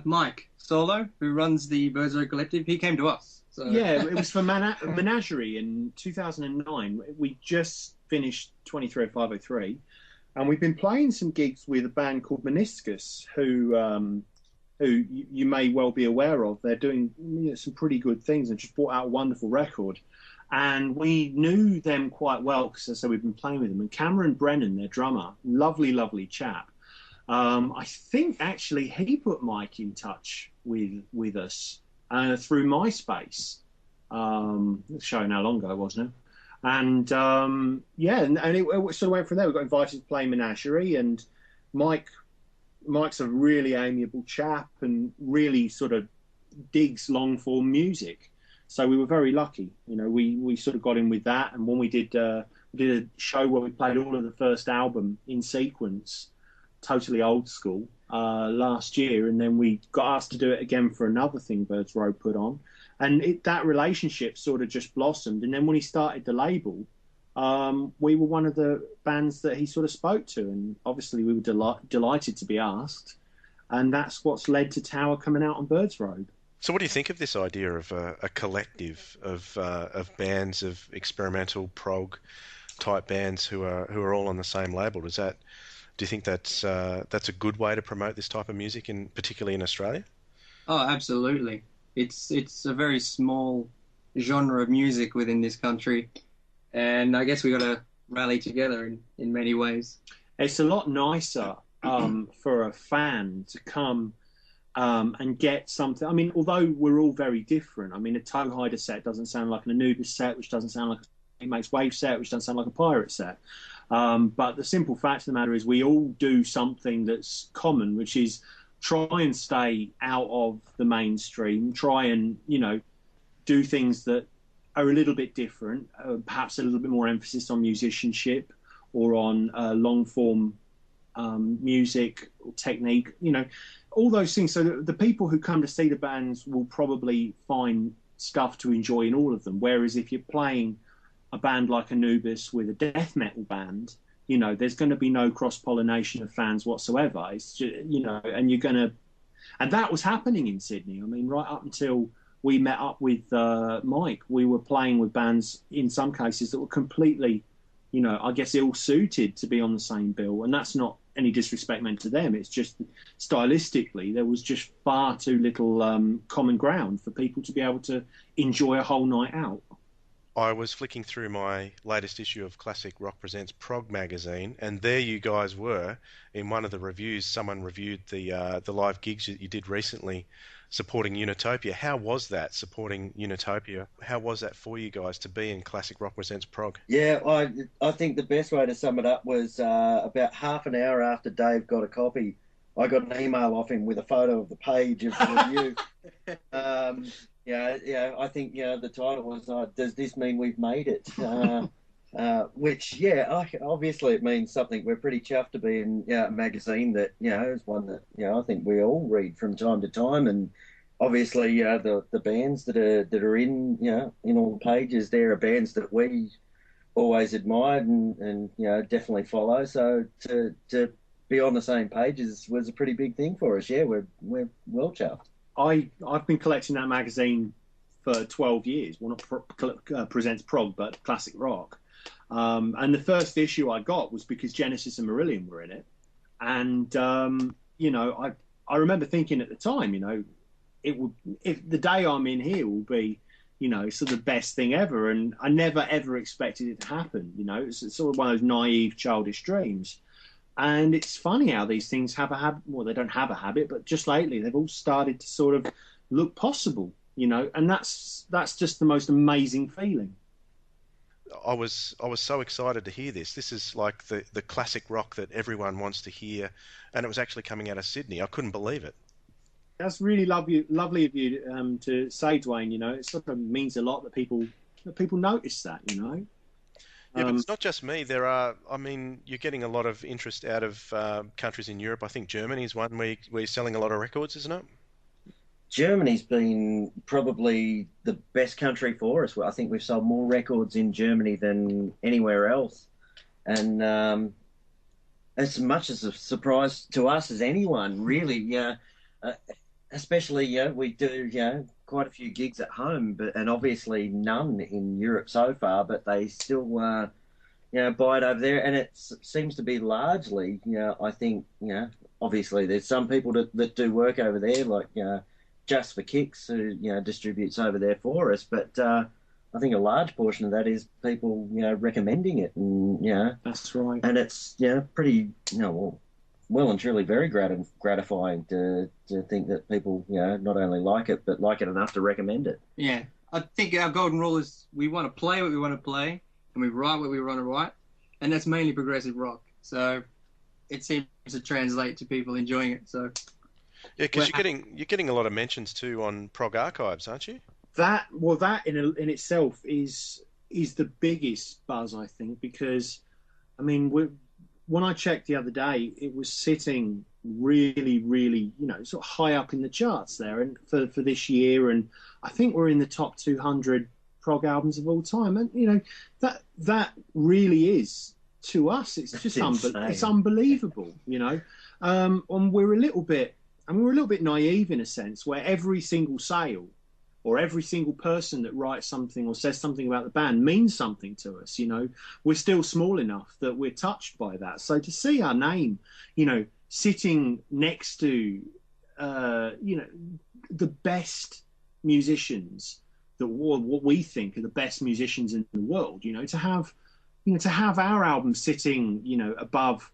Mike Solo, who runs the Bird's Robe Collective, he came to us. So.
Yeah, it was for Menagerie in 2009. We just finished 23503, and we've been playing some gigs with a band called Meniscus, who you may well be aware of. They're doing some pretty good things and just brought out a wonderful record. And we knew them quite well because, as I said, we've been playing with them. And Cameron Brennan, their drummer, lovely, lovely chap. I think actually he put Mike in touch with us through MySpace. Showing how long ago, wasn't it? And and it sort of went from there. We got invited to play Menagerie, and Mike's a really amiable chap and really sort of digs long form music. So we were very lucky. We sort of got in with that. And when we did a show where we played all of the first album in sequence, totally old school, last year. And then we got asked to do it again for another thing Bird's Robe put on. And that relationship sort of just blossomed. And then when he started the label, we were one of the bands that he sort of spoke to, and obviously we were delighted to be asked, and that's what's led to Tower coming out on Bird's Robe.
So what do you think of this idea of a collective of bands, of experimental prog type bands who are all on the same label? Do you think that's a good way to promote this type of music, particularly in Australia?
Oh, absolutely. It's a very small genre of music within this country. And I guess we got to rally together in many ways.
It's a lot nicer for a fan to come and get something. I mean, although we're all very different. I mean, a Toehider set doesn't sound like an Anubis set, which doesn't sound like a Makes Wave set, which doesn't sound like a Pirate set. But the simple fact of the matter is we all do something that's common, which is try and stay out of the mainstream, try and, do things that are a little bit different, perhaps a little bit more emphasis on musicianship or on long-form music or technique, all those things. So the people who come to see the bands will probably find stuff to enjoy in all of them. Whereas if you're playing a band like Anubis with a death metal band, there's going to be no cross-pollination of fans whatsoever. It's just, and you're going to... And that was happening in Sydney. I mean, right up until we met up with Mike, we were playing with bands in some cases that were completely, I guess ill-suited to be on the same bill. And that's not any disrespect meant to them. It's just stylistically there was just far too little common ground for people to be able to enjoy a whole night out.
I was flicking through my latest issue of Classic Rock Presents Prog magazine, and there you guys were. In one of the reviews, someone reviewed the live gigs that you did recently supporting Unitopia. How was that, supporting Unitopia? How was that for you guys to be in Classic Rock Presents Prog?
Yeah, I think the best way to sum it up was about half an hour after Dave got a copy, I got an email off him with a photo of the page of the review. Yeah, I think the title was "Does this mean we've made it?" Which, obviously it means something. We're pretty chuffed to be in a magazine that is one that I think we all read from time to time, and obviously the bands that are in in all the pages there are bands that we always admired and definitely follow. So to be on the same pages was a pretty big thing for us. Yeah, we're well chuffed.
I've been collecting that magazine for 12 years. Well, not Presents Prog, but Classic Rock. And the first issue I got was because Genesis and Marillion were in it. And, I remember thinking at the time, if the day I'm in here will be, sort of the best thing ever. And I never, ever expected it to happen. It's sort of one of those naive, childish dreams. And it's funny how these things have a habit. Well, they don't have a habit, but just lately they've all started to sort of look possible, and that's just the most amazing feeling.
I was so excited to hear this. This is like the classic rock that everyone wants to hear, and it was actually coming out of Sydney. I couldn't believe it. That's
really lovely of you to say, Dwayne. It sort of means a lot that people notice that.
Yeah, but it's not just me. You're getting a lot of interest out of countries in Europe. I think Germany is one where you're selling a lot of records, isn't it?
Germany's been probably the best country for us. I think we've sold more records in Germany than anywhere else. And as much as a surprise to us as anyone, really. Especially, we do, quite a few gigs at home, and obviously none in Europe so far, but they still, buy it over there. And it seems to be largely, I think, obviously there's some people that do work over there, like, Just for Kicks, who, distributes over there for us. But I think a large portion of that is people, recommending it. And,
that's right.
And it's, pretty, well and truly very gratifying to think that people, not only like it, but like it enough to recommend it.
Yeah. I think our golden rule is we want to play what we want to play, and we write what we want to write, and that's mainly progressive rock. So it seems to translate to people enjoying it. So
yeah, because you're getting a lot of mentions too on Prog Archives, aren't you?
That in itself is the biggest buzz, I think, because when I checked the other day, it was sitting really, really, sort of high up in the charts there, and for this year, and I think we're in the top 200 prog albums of all time, and that really is, to us, it's just it's unbelievable, and we're a little bit naive in a sense, where every single sale or every single person that writes something or says something about the band means something to us. We're still small enough that we're touched by that. So to see our name, sitting next to, the best musicians, what we think are the best musicians in the world, to have our album sitting, above,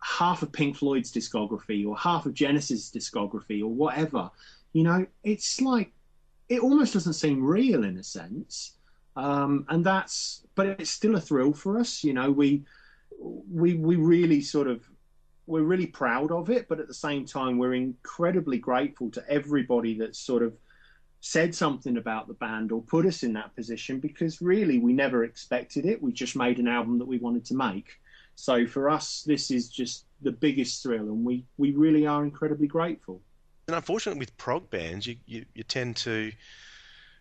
half of Pink Floyd's discography or half of Genesis' discography or whatever, it's like, it almost doesn't seem real in a sense, but it's still a thrill for us. We really we're really proud of it, but at the same time, we're incredibly grateful to everybody that sort of said something about the band or put us in that position, because really we never expected it. We just made an album that we wanted to make. So for us, this is just the biggest thrill, and we really are incredibly grateful.
And unfortunately, with prog bands, you tend to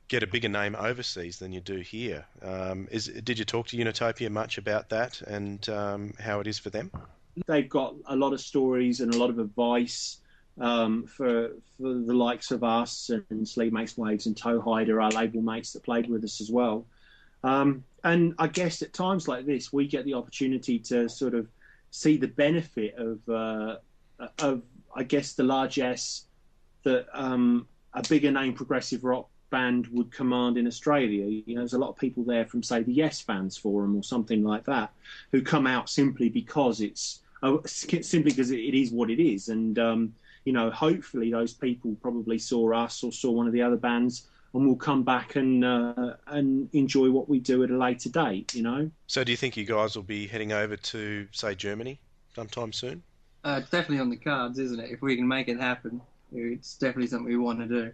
get a bigger name overseas than you do here. Did you talk to Unitopia much about that and how it is for them?
They've got a lot of stories and a lot of advice for the likes of us and Sleep Makes Waves and Toehider, our label mates that played with us as well. And I guess at times like this, we get the opportunity to sort of see the benefit of I guess the largesse that a bigger name progressive rock band would command in Australia. You know, there's a lot of people there from, say, the Yes Fans Forum or something like that, who come out simply because it is what it is. And you know, hopefully those people probably saw us or saw one of the other bands and will come back and enjoy what we do at a later date. You know.
So, do you think you guys will be heading over to, say, Germany sometime soon?
It's definitely on the cards, isn't it? If we can make it happen, it's definitely something we want to do.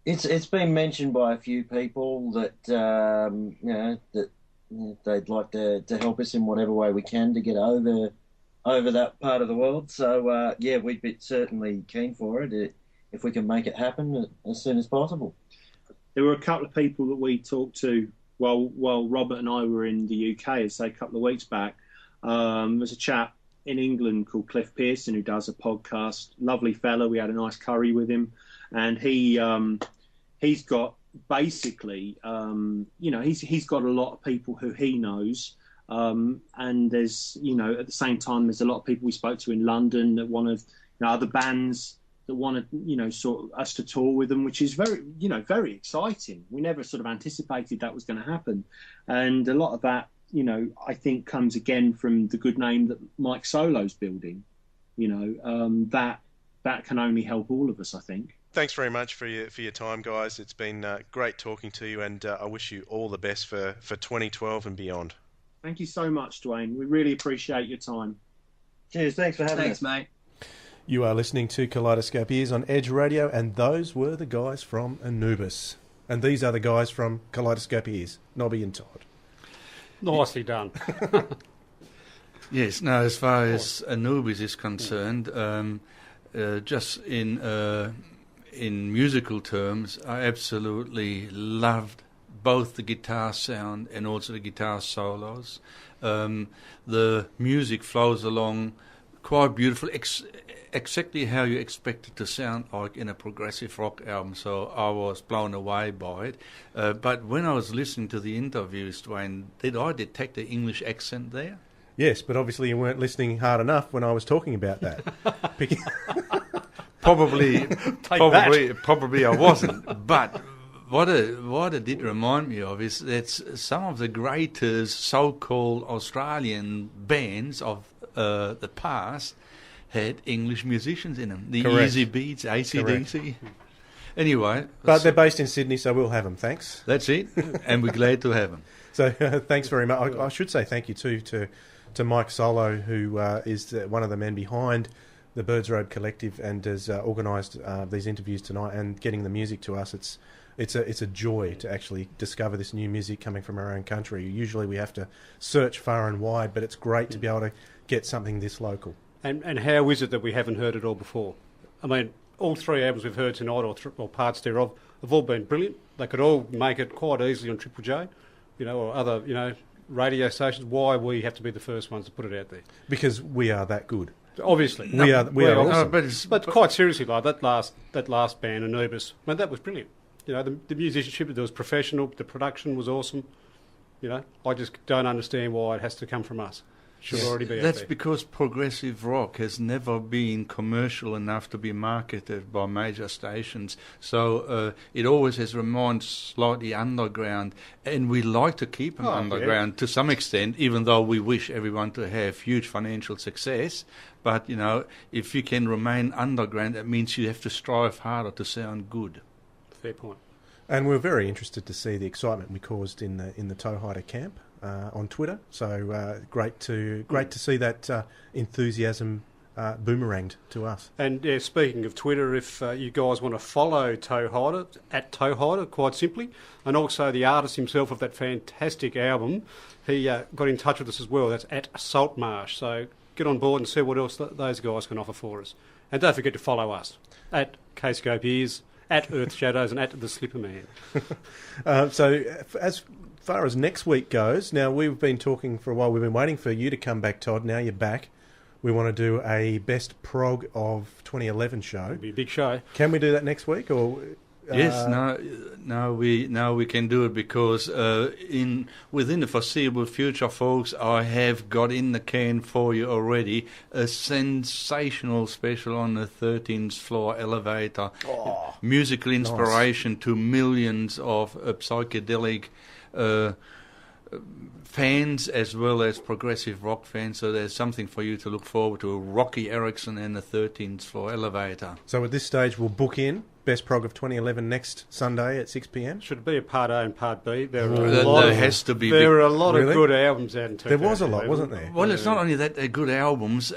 It's been mentioned by a few people that they'd like to help us in whatever way we can to get over that part of the world. So we'd be certainly keen for it if we can make it happen as soon as possible.
There were a couple of people that we talked to while Robert and I were in the UK, say a couple of weeks back. There's a chap in England called Cliff Pearson who does a podcast. Lovely fella. We had a nice curry with him, and he's got basically he's got a lot of people who he knows, and there's at the same time there's a lot of people we spoke to in London that want to other bands that want to sort of us to tour with them, which is very exciting. We never sort of anticipated that was going to happen, and a lot of that I think comes again from the good name that Mike Solo's building. That can only help all of us, I think.
Thanks very much for your time, guys. It's been great talking to you, and I wish you all the best for 2012 and beyond.
Thank you so much, Dwayne. We really appreciate your time.
Cheers. Thanks for having us.
Thanks, mate.
You are listening to Kaleidoscope Ears on Edge Radio, and those were the guys from Anubis. And these are the guys from Kaleidoscope Ears, Nobby and Todd.
Nicely done.
Yes, no, as far as Anubis is concerned, just in musical terms, I absolutely loved both the guitar sound and also the guitar solos. The music flows along quite beautiful, exactly how you expect it to sound like in a progressive rock album, so I was blown away by it. But when I was listening to the interviews, Dwayne, did I detect the English accent there?
Yes, but obviously you weren't listening hard enough when I was talking about that.
Probably I wasn't. But what it did remind me of is that some of the greatest so-called Australian bands of the past had English musicians in them. The
Correct.
Easy Beats, AC/DC. Anyway.
But they're based in Sydney, so we'll have them, thanks.
That's it, and we're glad to have them.
So thanks very much. I should say thank you too to Mike Solo, who is one of the men behind the Birds Robe Collective and has organised these interviews tonight and getting the music to us. It's a joy to actually discover this new music coming from our own country. Usually we have to search far and wide, but it's great to be able to get something this local.
And how is it that we haven't heard it all before? I mean, all three albums we've heard tonight, or parts thereof, have all been brilliant. They could all make it quite easily on Triple J, or other, radio stations. Why we have to be the first ones to put it out there?
Because we are that good.
Obviously,
we are awesome.
But quite seriously, like that last band, Anubis, I mean, that was brilliant. The musicianship, it was professional. The production was awesome. I just don't understand why it has to come from us. Should already be.
That's because progressive rock has never been commercial enough to be marketed by major stations. So it always has remained slightly underground, and we like to keep them underground to some extent, even though we wish everyone to have huge financial success. But if you can remain underground, that means you have to strive harder to sound good.
Fair point.
And we're very interested to see the excitement we caused in the Toehider camp on Twitter. So great to see that enthusiasm boomeranged to us.
And speaking of Twitter, if you guys want to follow Toehider, at Toehider, quite simply, and also the artist himself of that fantastic album, he got in touch with us as well. That's at Saltmarsh. So get on board and see what else those guys can offer for us. And don't forget to follow us at Kscope Ears, at Earth Shadows, and at The Slipper Man.
So as far as next week goes, now we've been talking for a while. We've been waiting for you to come back, Todd. Now you're back. We want to do a best prog of 2011 show.
It'll be a big show.
Can we do that next week, or
Yes, now we can do it because within the foreseeable future, folks, I have got in the can for you already a sensational special on the 13th floor elevator.
Oh,
Musical inspiration to millions of psychedelic fans as well as progressive rock fans. So there's something for you to look forward to. Rocky Erickson and the 13th floor elevator.
So at this stage, we'll book in Best Prog of 2011 next Sunday at 6 p.m.
Should it be a part A and part B?
There has to be.
There are a lot
Really?
of good albums out in 2011.
There was a lot, wasn't there?
Well, it's not only that they're good albums.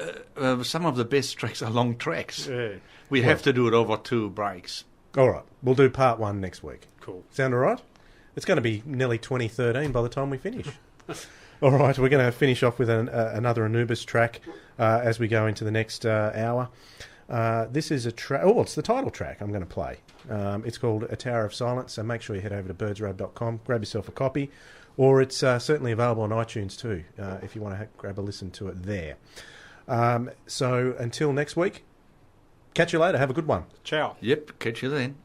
Some of the best tracks are long tracks.
Yeah.
We have to do it over 2 breaks.
All right, we'll do part 1 next week.
Cool.
Sound all right? It's going to be nearly 2013 by the time we finish. All right, we're going to finish off with another Anubis track as we go into the next hour. This is a track... Oh, it's the title track I'm going to play. It's called A Tower of Silence, so make sure you head over to birdsrobe.com, grab yourself a copy, or it's certainly available on iTunes too, if you want to grab a listen to it there. So until next week, catch you later. Have a good one.
Ciao.
Yep, catch you then.